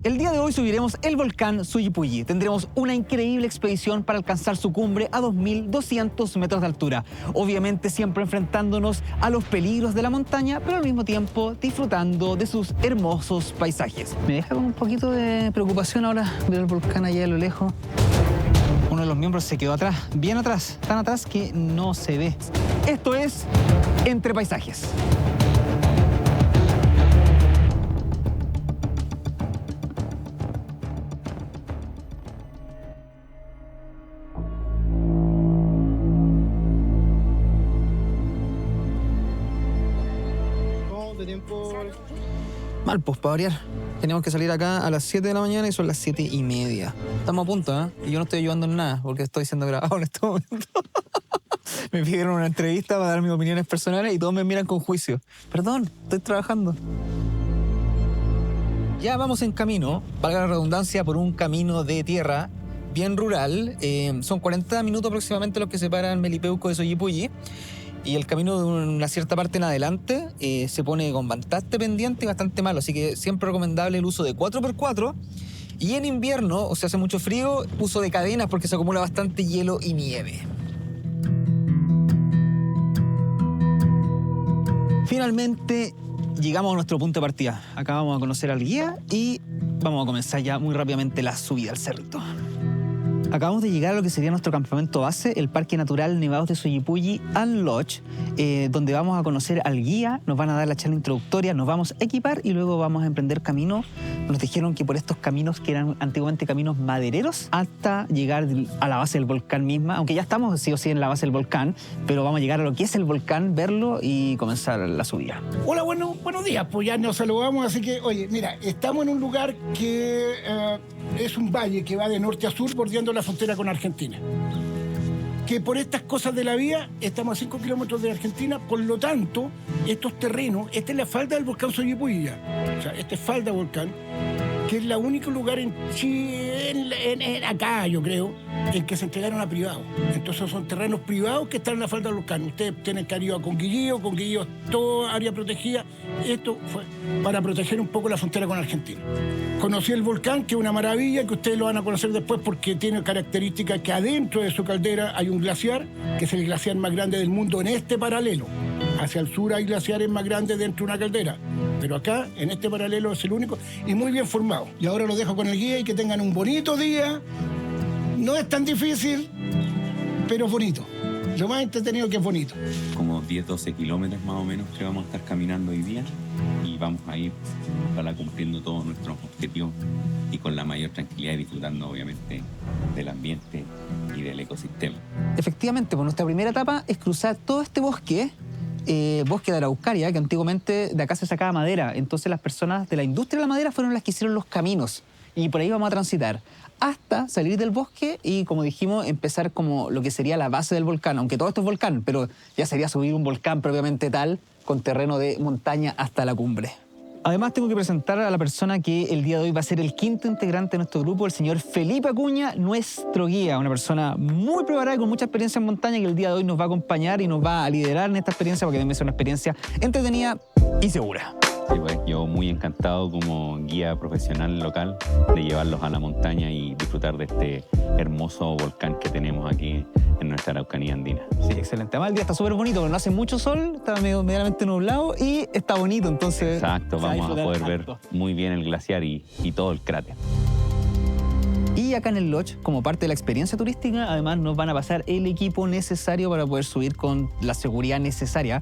El día de hoy subiremos el volcán Suyupulli. Tendremos una increíble expedición para alcanzar su cumbre a 2.200 metros de altura. Obviamente siempre enfrentándonos a los peligros de la montaña, pero al mismo tiempo disfrutando de sus hermosos paisajes. Me deja con un poquito de preocupación ahora ver el volcán allá a lo lejos. Uno de los miembros se quedó atrás, bien atrás, tan atrás que no se ve. Esto es Entre Paisajes. Mal, pues, para variar. Teníamos que salir acá a las 7 de la mañana y son las 7:30. Estamos a punto, ¿eh? Y yo no estoy ayudando en nada porque estoy siendo grabado en este momento. Me pidieron una entrevista para dar mis opiniones personales y todos me miran con juicio. Perdón, estoy trabajando. Ya vamos en camino, valga la redundancia, por un camino de tierra bien rural. Son 40 minutos aproximadamente los que separan Melipeuco de Suyupulli. Y el camino de una cierta parte en adelante se pone con bastante pendiente y bastante malo. Así que siempre recomendable el uso de 4x4. Y en invierno, o sea, hace mucho frío, uso de cadenas porque se acumula bastante hielo y nieve. Finalmente llegamos a nuestro punto de partida. Acá vamos a conocer al guía y vamos a comenzar ya muy rápidamente la subida al cerrito. Acabamos de llegar a lo que sería nuestro campamento base, el Parque Natural Nevados de Suyupulli and Lodge, donde vamos a conocer al guía, nos van a dar la charla introductoria, nos vamos a equipar y luego vamos a emprender camino. Nos dijeron que por estos caminos que eran antiguamente caminos madereros hasta llegar a la base del volcán misma, aunque ya estamos sí o sí en la base del volcán, pero vamos a llegar a lo que es el volcán, verlo y comenzar la subida. Hola, buenos días, pues ya nos saludamos, así que, oye, mira, estamos en un lugar que es un valle que va de norte a sur bordeando la frontera con Argentina. Que por estas cosas de la vía estamos a 5 kilómetros de Argentina, por lo tanto, estos terrenos, esta es la falda del volcán Suyupulli, o sea, esta es falda volcán, que es el único lugar en Chile, acá yo creo, en que se entregaron a privados. Entonces son terrenos privados que están en la falda del volcán. Ustedes tienen que ir a Conguillío es toda área protegida. Esto fue para proteger un poco la frontera con Argentina. Conocí el volcán, que es una maravilla, que ustedes lo van a conocer después porque tiene características que adentro de su caldera hay un glaciar, que es el glaciar más grande del mundo en este paralelo. Hacia el sur hay glaciares más grandes dentro de una caldera, pero acá, en este paralelo, es el único y muy bien formado. Y ahora los dejo con el guía y que tengan un bonito día. No es tan difícil, pero es bonito. Lo más entretenido que es bonito. Como 10-12 kilómetros más o menos que vamos a estar caminando hoy día y vamos a ir para cumpliendo todos nuestros objetivos y con la mayor tranquilidad y disfrutando obviamente del ambiente y del ecosistema. Efectivamente, pues nuestra primera etapa es cruzar todo este bosque, bosque de Araucaria, que antiguamente de acá se sacaba madera. Entonces las personas de la industria de la madera fueron las que hicieron los caminos y por ahí vamos a transitar hasta salir del bosque y, como dijimos, empezar como lo que sería la base del volcán, aunque todo esto es volcán, pero ya sería subir un volcán propiamente tal, con terreno de montaña hasta la cumbre. Además, tengo que presentar a la persona que el día de hoy va a ser el quinto integrante de nuestro grupo, el señor Felipe Acuña, nuestro guía, una persona muy preparada y con mucha experiencia en montaña que el día de hoy nos va a acompañar y nos va a liderar en esta experiencia porque debe ser una experiencia entretenida y segura. Sí, pues, yo muy encantado como guía profesional local de llevarlos a la montaña y disfrutar de este hermoso volcán que tenemos aquí en nuestra Araucanía andina. Sí, excelente. Además el día está súper bonito, porque no hace mucho sol, está medianamente nublado y está bonito, entonces... Exacto, vamos a poder ver muy bien el glaciar y todo el cráter. Y acá en el lodge, como parte de la experiencia turística, además nos van a pasar el equipo necesario para poder subir con la seguridad necesaria.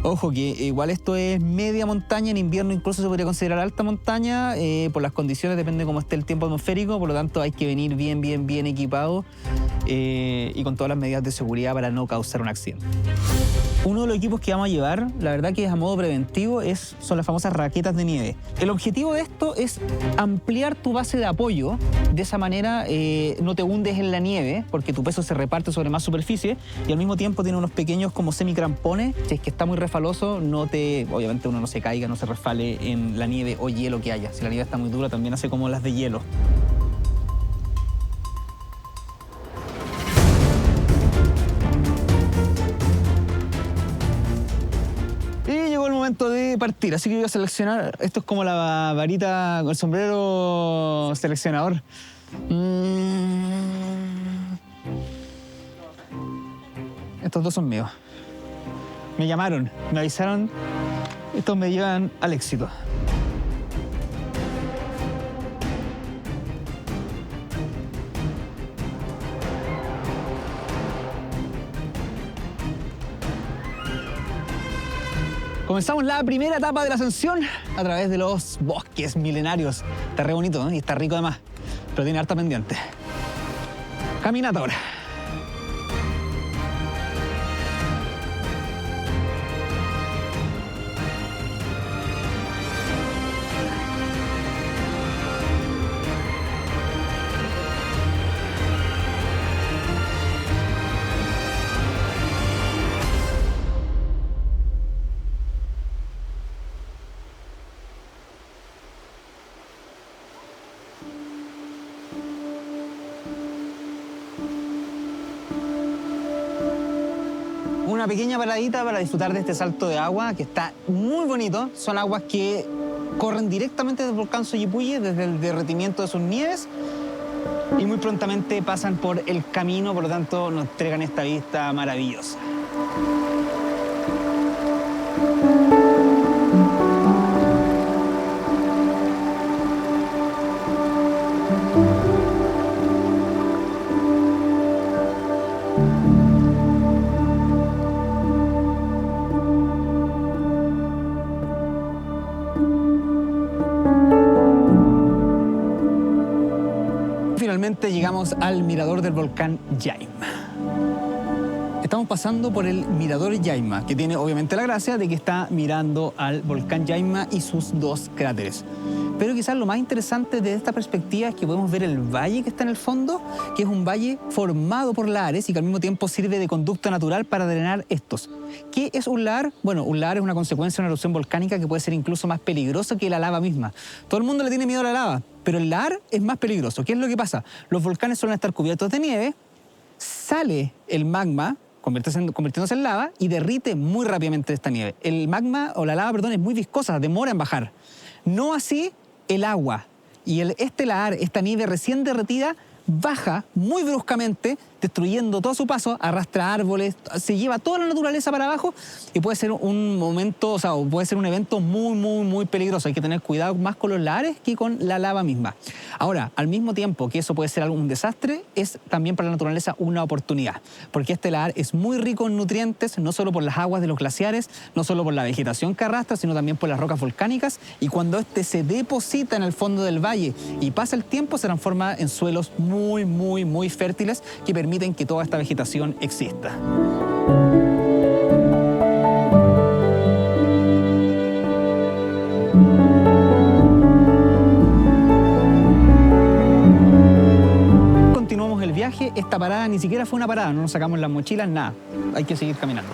Ojo que igual esto es media montaña, en invierno incluso se podría considerar alta montaña, por las condiciones, depende de cómo esté el tiempo atmosférico, por lo tanto hay que venir bien equipado y con todas las medidas de seguridad para no causar un accidente. Uno de los equipos que vamos a llevar, la verdad que es a modo preventivo, son las famosas raquetas de nieve. El objetivo de esto es ampliar tu base de apoyo. De esa manera no te hundes en la nieve, porque tu peso se reparte sobre más superficie y al mismo tiempo tiene unos pequeños como semicrampones. Si es que está muy refaloso, obviamente uno no se caiga, no se resbale en la nieve o hielo que haya. Si la nieve está muy dura, también hace como las de hielo. partir, así que voy a seleccionar. Esto es como la varita, el sombrero seleccionador. Estos dos son míos. Me llamaron, me avisaron. Estos me llevan al éxito. Comenzamos la primera etapa de la ascensión a través de los bosques milenarios. Está re bonito, ¿no? Y está rico además, pero tiene harta pendiente. Caminata ahora. Una pequeña paradita para disfrutar de este salto de agua que está muy bonito. Son aguas que corren directamente del volcán Soyipuyi desde el derretimiento de sus nieves y muy prontamente pasan por el camino, por lo tanto nos entregan esta vista maravillosa. Finalmente llegamos al mirador del volcán Yaima. Estamos pasando por el mirador Yaima, que tiene obviamente la gracia de que está mirando al volcán Yaima y sus dos cráteres. Pero quizás lo más interesante de esta perspectiva es que podemos ver el valle que está en el fondo, que es un valle formado por lahares y que al mismo tiempo sirve de conducto natural para drenar estos. ¿Qué es un lahar? Bueno, un lahar es una consecuencia de una erupción volcánica que puede ser incluso más peligrosa que la lava misma. Todo el mundo le tiene miedo a la lava, pero el lahar es más peligroso. ¿Qué es lo que pasa? Los volcanes suelen estar cubiertos de nieve, sale el magma, convirtiéndose en lava y derrite muy rápidamente esta nieve. El magma, o la lava, perdón, es muy viscosa, demora en bajar. No así el agua. Y este lahar, esta nieve recién derretida, baja muy bruscamente, destruyendo todo su paso, arrastra árboles, se lleva toda la naturaleza para abajo y puede ser un momento, o sea, puede ser un evento muy peligroso. Hay que tener cuidado más con los lahares que con la lava misma. Ahora, al mismo tiempo que eso puede ser un desastre, es también para la naturaleza una oportunidad, porque este lahar es muy rico en nutrientes, no solo por las aguas de los glaciares, no solo por la vegetación que arrastra, sino también por las rocas volcánicas, y cuando este se deposita en el fondo del valle y pasa el tiempo, se transforma en suelos muy fértiles que permiten que toda esta vegetación exista. Continuamos el viaje. Esta parada ni siquiera fue una parada, no nos sacamos las mochilas, nada. Hay que seguir caminando.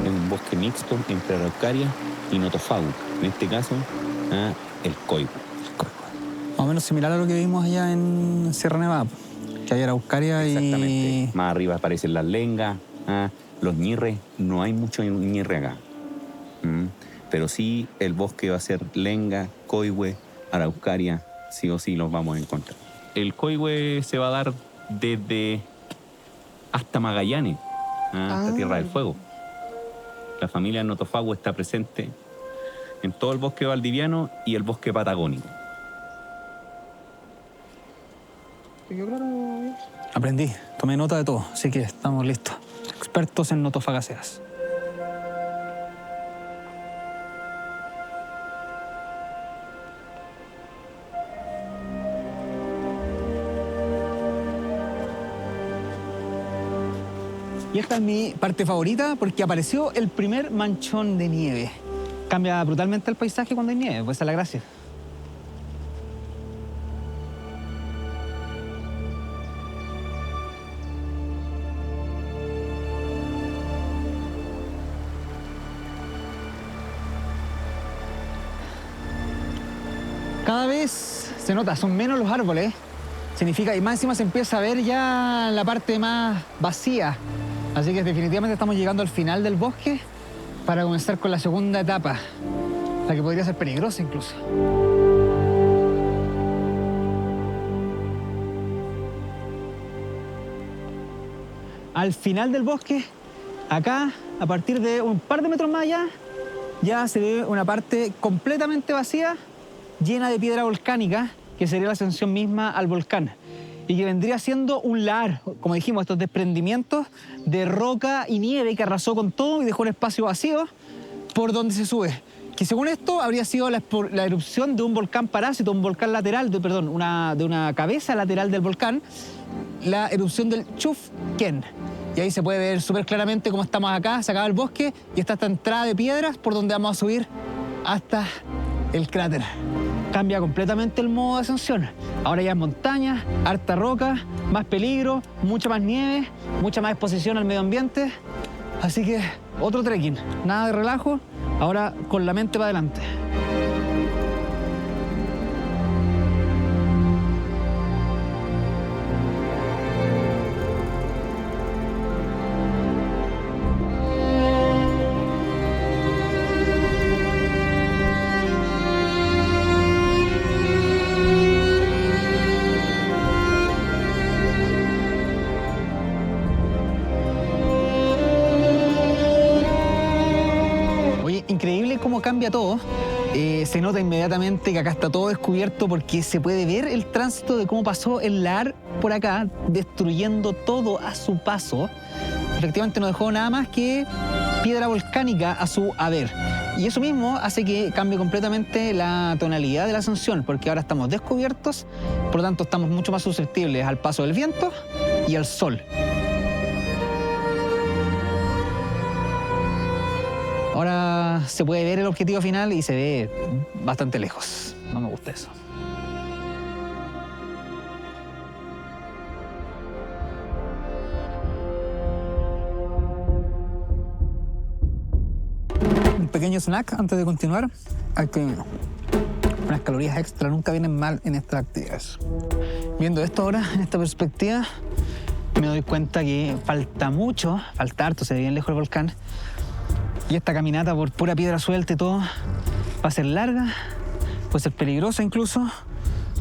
Es un bosque mixto entre Araucaria y Notofagu. En este caso, el Coihue. Más o menos similar a lo que vimos allá en Sierra Nevada, que hay Araucaria y... Exactamente. Más arriba aparecen las lengas, los ñirres. No hay mucho ñirre acá. Pero sí el bosque va a ser lenga, Coihue, Araucaria, sí o sí los vamos a encontrar. El Coihue se va a dar desde hasta Magallanes, hasta Tierra del Fuego. La familia Notofagu está presente en todo el bosque valdiviano y el bosque patagónico. Aprendí, tomé nota de todo, así que estamos listos. Expertos en notofagaceas. Y esta es mi parte favorita porque apareció el primer manchón de nieve. Cambia brutalmente el paisaje cuando hay nieve, pues esa es la gracia. Cada vez se nota, son menos los árboles. Significa, y más encima se empieza a ver ya la parte más vacía Así que definitivamente estamos llegando al final del bosque para comenzar con la segunda etapa, la que podría ser peligrosa incluso. Al final del bosque, acá, a partir de un par de metros más allá, ya se ve una parte completamente vacía, llena de piedra volcánica, que sería la ascensión misma al volcán. Y que vendría siendo un lahar, como dijimos, estos desprendimientos de roca y nieve que arrasó con todo y dejó un espacio vacío por donde se sube. Que según esto habría sido la erupción de un volcán parásito, un volcán lateral, de una cabeza lateral del volcán, la erupción del Chufquén. Y ahí se puede ver súper claramente cómo estamos acá, se acaba el bosque y está esta entrada de piedras por donde vamos a subir hasta el cráter. Cambia completamente el modo de ascensión. Ahora ya es montaña, harta roca, más peligro, mucha más nieve, mucha más exposición al medio ambiente. Así que otro trekking, nada de relajo, ahora con la mente para adelante. Increíble cómo cambia todo. Se nota inmediatamente que acá está todo descubierto porque se puede ver el tránsito de cómo pasó el lahar por acá, destruyendo todo a su paso. Efectivamente no dejó nada más que piedra volcánica a su haber. Y eso mismo hace que cambie completamente la tonalidad de la ascensión, porque ahora estamos descubiertos, por lo tanto estamos mucho más susceptibles al paso del viento y al sol. Ahora se puede ver el objetivo final y se ve bastante lejos. No me gusta eso. Un pequeño snack antes de continuar. Hay que unas calorías extra nunca vienen mal en estas actividades. Viendo esto ahora, en esta perspectiva, me doy cuenta que falta mucho, falta harto, se ve bien lejos el volcán. Y esta caminata por pura piedra suelta y todo va a ser larga, puede ser peligrosa incluso.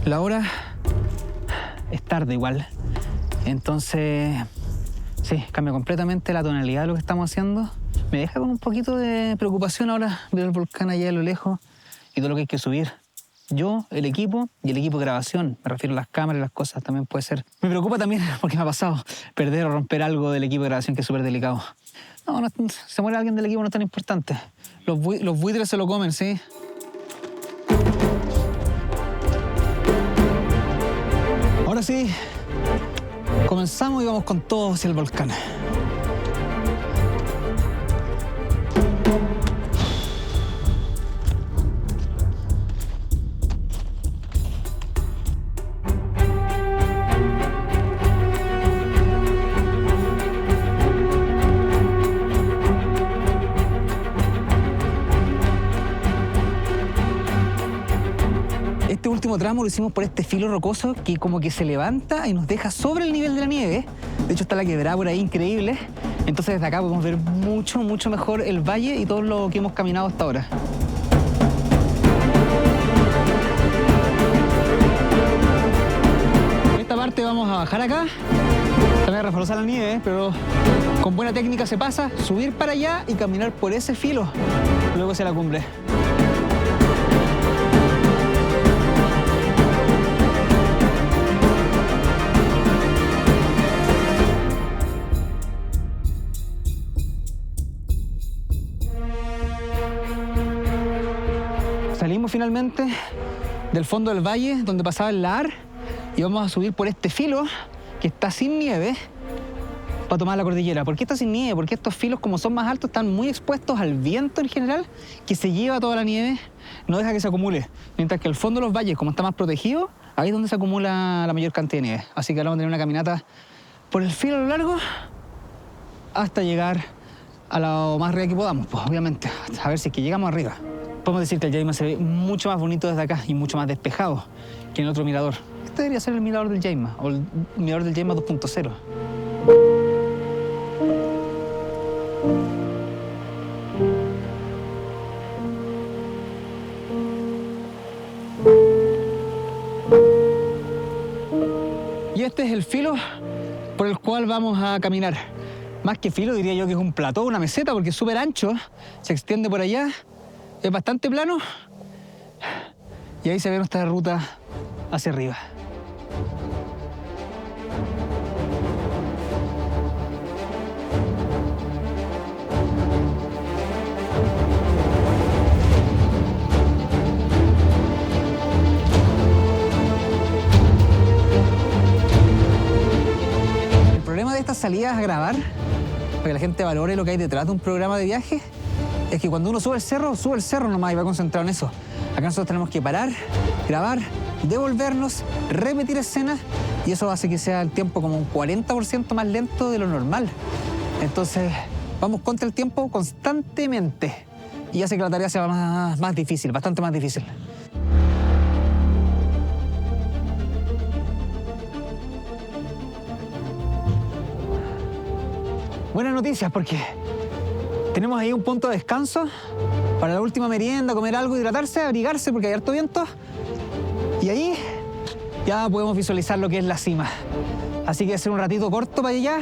La hora es tarde igual. Entonces, sí, cambia completamente la tonalidad de lo que estamos haciendo. Me deja con un poquito de preocupación ahora ver el volcán allá a lo lejos y todo lo que hay que subir. Yo, el equipo y el equipo de grabación, me refiero a las cámaras y las cosas, también puede ser. Me preocupa también, porque me ha pasado, perder o romper algo del equipo de grabación que es súper delicado. No, se muere alguien del equipo no es tan importante. Los buitres se lo comen, ¿sí? Ahora sí, comenzamos y vamos con todo hacia el volcán. Este último tramo lo hicimos por este filo rocoso que como que se levanta y nos deja sobre el nivel de la nieve. De hecho está la quebrada por ahí increíble. Entonces desde acá podemos ver mucho, mucho mejor el valle y todo lo que hemos caminado hasta ahora. En esta parte vamos a bajar acá. También resbalosa la nieve, pero con buena técnica se pasa, subir para allá y caminar por ese filo, luego hacia la cumbre. Salimos finalmente del fondo del valle donde pasaba el lahar y vamos a subir por este filo que está sin nieve para tomar la cordillera. ¿Por qué está sin nieve? Porque estos filos, como son más altos, están muy expuestos al viento en general, que se lleva toda la nieve, no deja que se acumule. Mientras que el fondo de los valles, como está más protegido, ahí es donde se acumula la mayor cantidad de nieve. Así que ahora vamos a tener una caminata por el filo a lo largo hasta llegar a lo más arriba que podamos, pues obviamente, a ver si es que llegamos arriba. Podemos decir que el Jaima se ve mucho más bonito desde acá y mucho más despejado que en otro mirador. Este debería ser el mirador del Jaima o el mirador del Jaima 2.0. Y este es el filo por el cual vamos a caminar. Más que filo, diría yo que es un plató, una meseta, porque es súper ancho, se extiende por allá, es bastante plano, y ahí se ve nuestra ruta hacia arriba. El problema de estas salidas a grabar, para que la gente valore lo que hay detrás de un programa de viaje, es que cuando uno sube el cerro nomás y va concentrado en eso. Acá nosotros tenemos que parar, grabar, devolvernos, repetir escenas, y eso hace que sea el tiempo como un 40% más lento de lo normal. Entonces, vamos contra el tiempo constantemente y hace que la tarea sea más difícil, bastante más difícil. Buenas noticias, porque tenemos ahí un punto de descanso para la última merienda, comer algo, hidratarse, abrigarse porque hay harto viento. Y ahí ya podemos visualizar lo que es la cima. Así que hacer un ratito corto para allá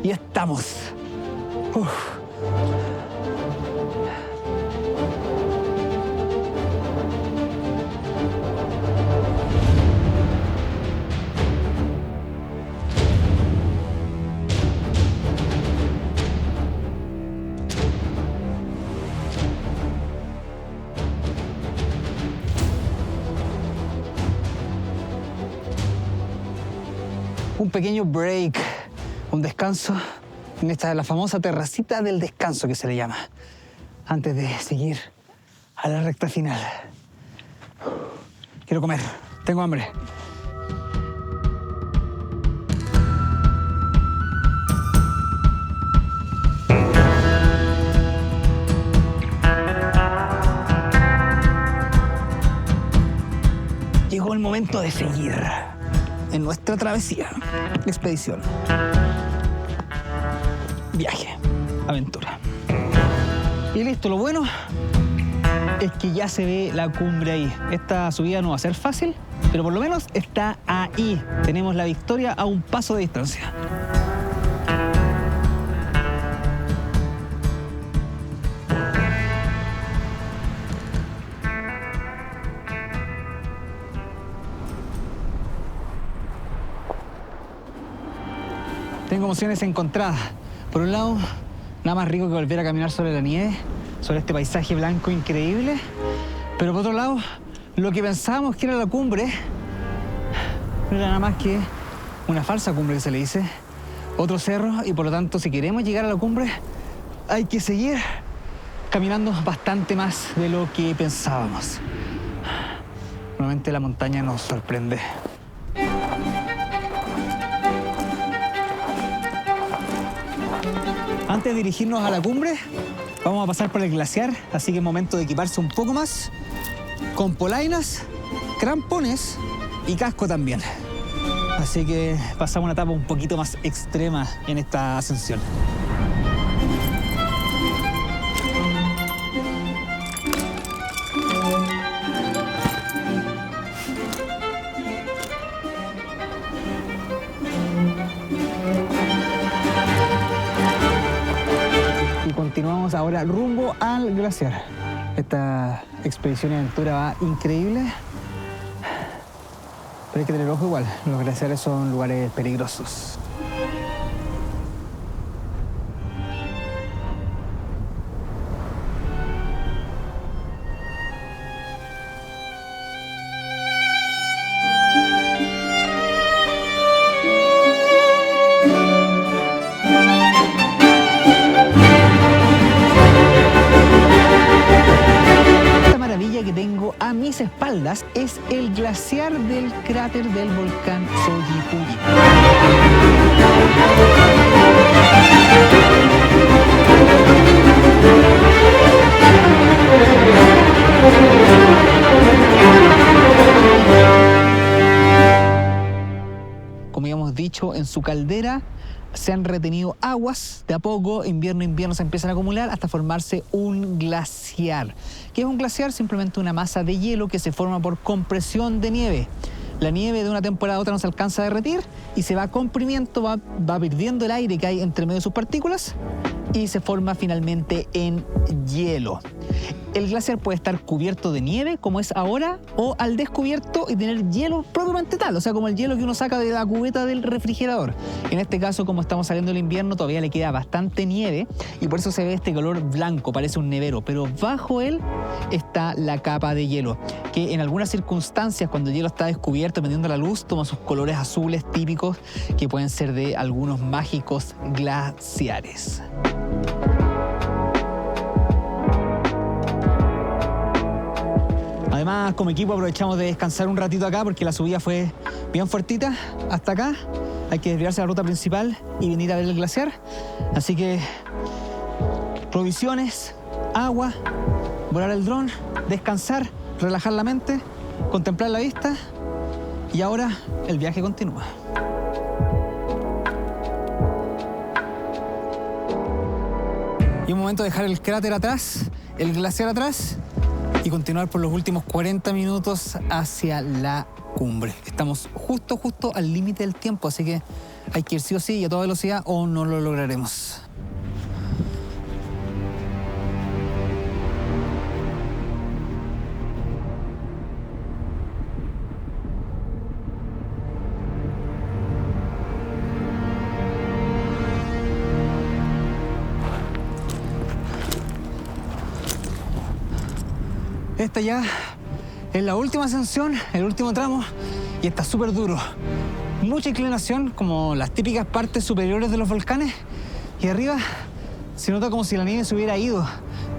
y estamos. Uf. Un pequeño break, un descanso en la famosa terracita del descanso que se le llama, antes de seguir a la recta final. Quiero comer, tengo hambre. Llegó el momento de seguir en nuestra travesía, expedición, viaje, aventura. Y listo, lo bueno es que ya se ve la cumbre ahí. Esta subida no va a ser fácil, pero por lo menos está ahí. Tenemos la victoria a un paso de distancia. Tengo emociones encontradas. Por un lado, nada más rico que volver a caminar sobre la nieve, sobre este paisaje blanco increíble. Pero por otro lado, lo que pensábamos que era la cumbre no era nada más que una falsa cumbre que se le dice, otro cerro, y por lo tanto, si queremos llegar a la cumbre, hay que seguir caminando bastante más de lo que pensábamos. Nuevamente la montaña nos sorprende. Antes de dirigirnos a la cumbre, vamos a pasar por el glaciar, así que es momento de equiparse un poco más, con polainas, crampones y casco también. Así que pasamos una etapa un poquito más extrema en esta ascensión. Continuamos ahora rumbo al glaciar. Esta expedición y aventura va increíble, pero hay que tener ojo igual. Los glaciares son lugares peligrosos. Espaldas es el glaciar del cráter del volcán Soyipuyi. Como habíamos dicho, en su caldera se han retenido aguas de a poco, invierno a invierno se empiezan a acumular hasta formarse un glaciar. ¿Qué es un glaciar? Simplemente una masa de hielo que se forma por compresión de nieve. La nieve de una temporada a otra no se alcanza a derretir y se va comprimiendo, va perdiendo el aire que hay entre medio de sus partículas y se forma finalmente en hielo. El glaciar puede estar cubierto de nieve, como es ahora, o al descubierto y tener hielo propiamente tal, o sea, como el hielo que uno saca de la cubeta del refrigerador. En este caso, como estamos saliendo del invierno, todavía le queda bastante nieve y por eso se ve este color blanco, parece un nevero, pero bajo él está la capa de hielo, que en algunas circunstancias, cuando el hielo está descubierto, dependiendo de la luz, toma sus colores azules típicos que pueden ser de algunos mágicos glaciares. Además, como equipo aprovechamos de descansar un ratito acá porque la subida fue bien fuertita hasta acá. Hay que desviarse a la ruta principal y venir a ver el glaciar. Así que provisiones, agua, volar el dron, descansar, relajar la mente, contemplar la vista y ahora el viaje continúa. Y un momento de dejar el cráter atrás, el glaciar atrás y continuar por los últimos 40 minutos hacia la cumbre. Estamos justo al límite del tiempo, así que hay que ir sí o sí y a toda velocidad o no lo lograremos. Esta ya es la última ascensión, el último tramo, y está súper duro. Mucha inclinación, como las típicas partes superiores de los volcanes, y arriba se nota como si la nieve se hubiera ido,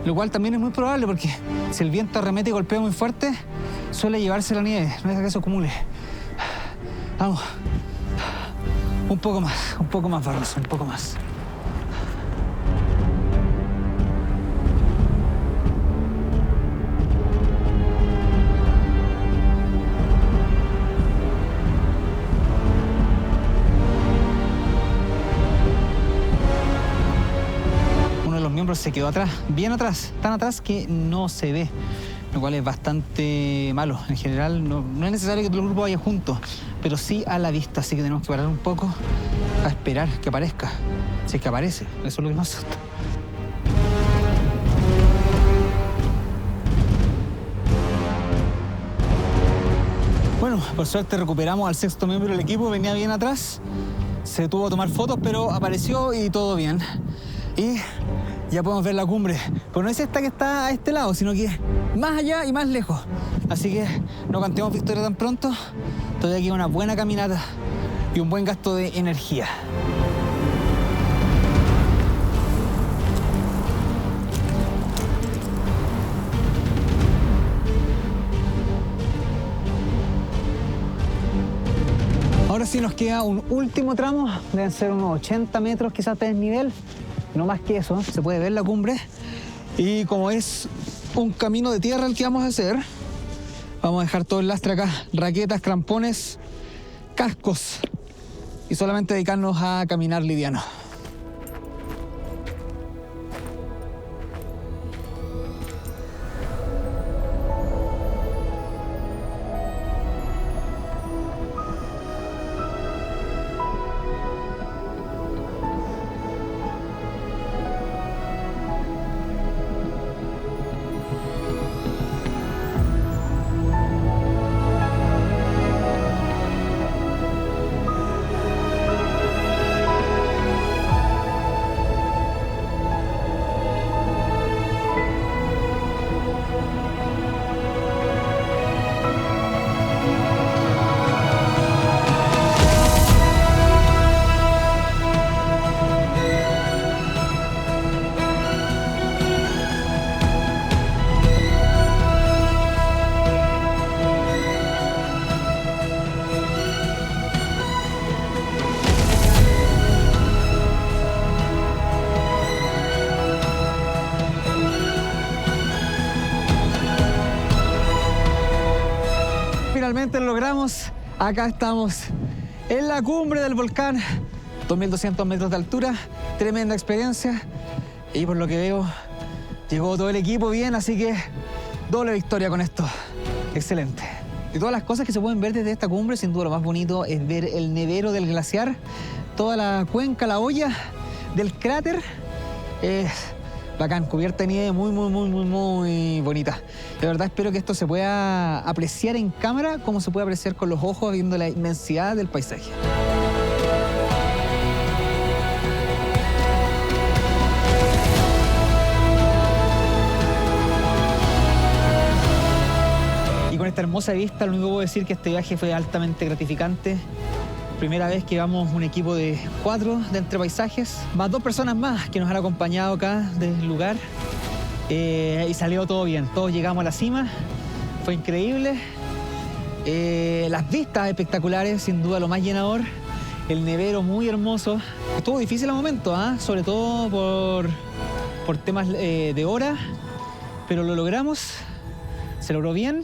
lo cual también es muy probable porque si el viento arremete y golpea muy fuerte, suele llevarse la nieve, no deja que eso acumule. Vamos, un poco más, Barroso, un poco más. Se quedó atrás, bien atrás, tan atrás que no se ve, lo cual es bastante malo. En general no es necesario que todo el grupo vaya juntos, pero sí a la vista, así que tenemos que parar un poco a esperar que aparezca, si es que aparece, eso es lo que nos asusta. Bueno, por suerte recuperamos al sexto miembro del equipo, venía bien atrás, se detuvo a tomar fotos, pero apareció y todo bien. Y ya podemos ver la cumbre, pero no es esta que está a este lado, sino que más allá y más lejos. Así que no cantemos victoria tan pronto, todavía queda una buena caminata y un buen gasto de energía. Ahora sí nos queda un último tramo, deben ser unos 80 metros quizás de desnivel. No más que eso, se puede ver la cumbre y como es un camino de tierra el que vamos a hacer, vamos a dejar todo el lastre acá, raquetas, crampones, cascos y solamente dedicarnos a caminar liviano. Finalmente lo logramos, acá estamos en la cumbre del volcán 2.200 metros de altura, tremenda experiencia. Y por lo que veo, llegó todo el equipo bien, así que doble victoria con esto. Excelente. De todas las cosas que se pueden ver desde esta cumbre, sin duda lo más bonito es ver el nevero del glaciar, toda la cuenca, la olla del cráter. Es bacán, cubierta de nieve muy bonita. De verdad espero que esto se pueda apreciar en cámara como se puede apreciar con los ojos viendo la inmensidad del paisaje. Y con esta hermosa vista, lo único que puedo decir es que este viaje fue altamente gratificante. Primera vez que vamos un equipo de 4 de Entre Paisajes, más 2 personas más que nos han acompañado acá del lugar. Y salió todo bien, todos llegamos a la cima, fue increíble. Las vistas espectaculares, sin duda lo más llenador. El nevero muy hermoso. Estuvo difícil al momento, sobre todo por temas de hora, pero lo logramos, se logró bien.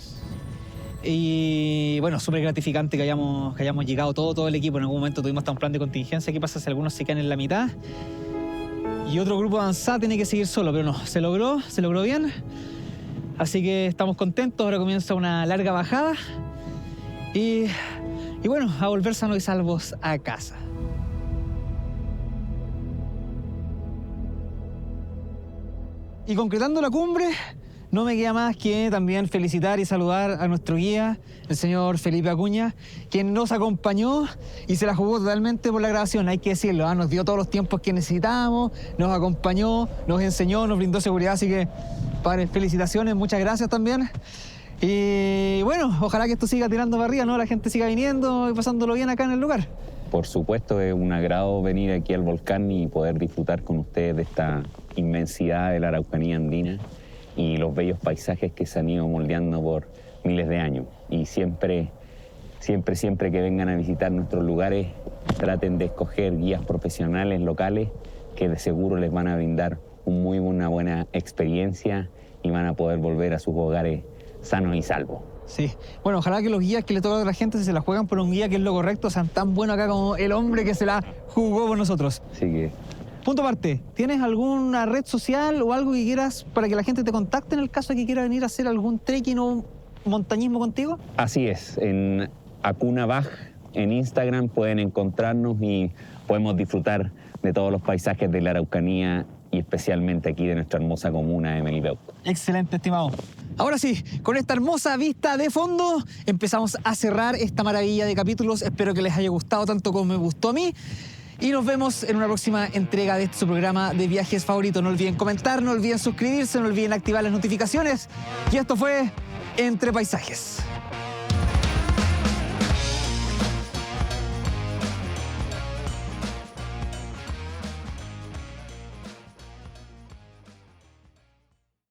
Y bueno, súper gratificante que hayamos llegado todo el equipo. En algún momento tuvimos hasta un plan de contingencia. ¿Qué pasa si algunos se quedan en la mitad? Y otro grupo avanzado tiene que seguir solo, pero no, se logró bien. Así que estamos contentos. Ahora comienza una larga bajada. Y bueno, a volver sanos y salvos a casa. Y concretando la cumbre, no me queda más que también felicitar y saludar a nuestro guía, el señor Felipe Acuña, quien nos acompañó y se la jugó totalmente por la grabación, hay que decirlo, nos dio todos los tiempos que necesitábamos, nos acompañó, nos enseñó, nos brindó seguridad, así que, padre, felicitaciones, muchas gracias también. Y bueno, ojalá que esto siga tirando para arriba, ¿no? La gente siga viniendo y pasándolo bien acá en el lugar. Por supuesto, es un agrado venir aquí al volcán y poder disfrutar con ustedes de esta inmensidad de la Araucanía andina y los bellos paisajes que se han ido moldeando por miles de años. Y siempre que vengan a visitar nuestros lugares, traten de escoger guías profesionales locales que de seguro les van a brindar una buena experiencia y van a poder volver a sus hogares sanos y salvos. Sí, bueno, ojalá que los guías que le tocan a la gente, si se la juegan por un guía que es lo correcto, sean tan buenos acá como el hombre que se la jugó por nosotros. Así que... Punto aparte, ¿tienes alguna red social o algo que quieras para que la gente te contacte en el caso de que quiera venir a hacer algún trekking o montañismo contigo? Así es, en Acuna Baj, en Instagram pueden encontrarnos y podemos disfrutar de todos los paisajes de la Araucanía y especialmente aquí de nuestra hermosa comuna de Melipeuco. Excelente, estimado. Ahora sí, con esta hermosa vista de fondo, empezamos a cerrar esta maravilla de capítulos. Espero que les haya gustado tanto como me gustó a mí. Y nos vemos en una próxima entrega de su programa de viajes favorito. No olviden comentar, no olviden suscribirse, no olviden activar las notificaciones. Y esto fue Entre Paisajes.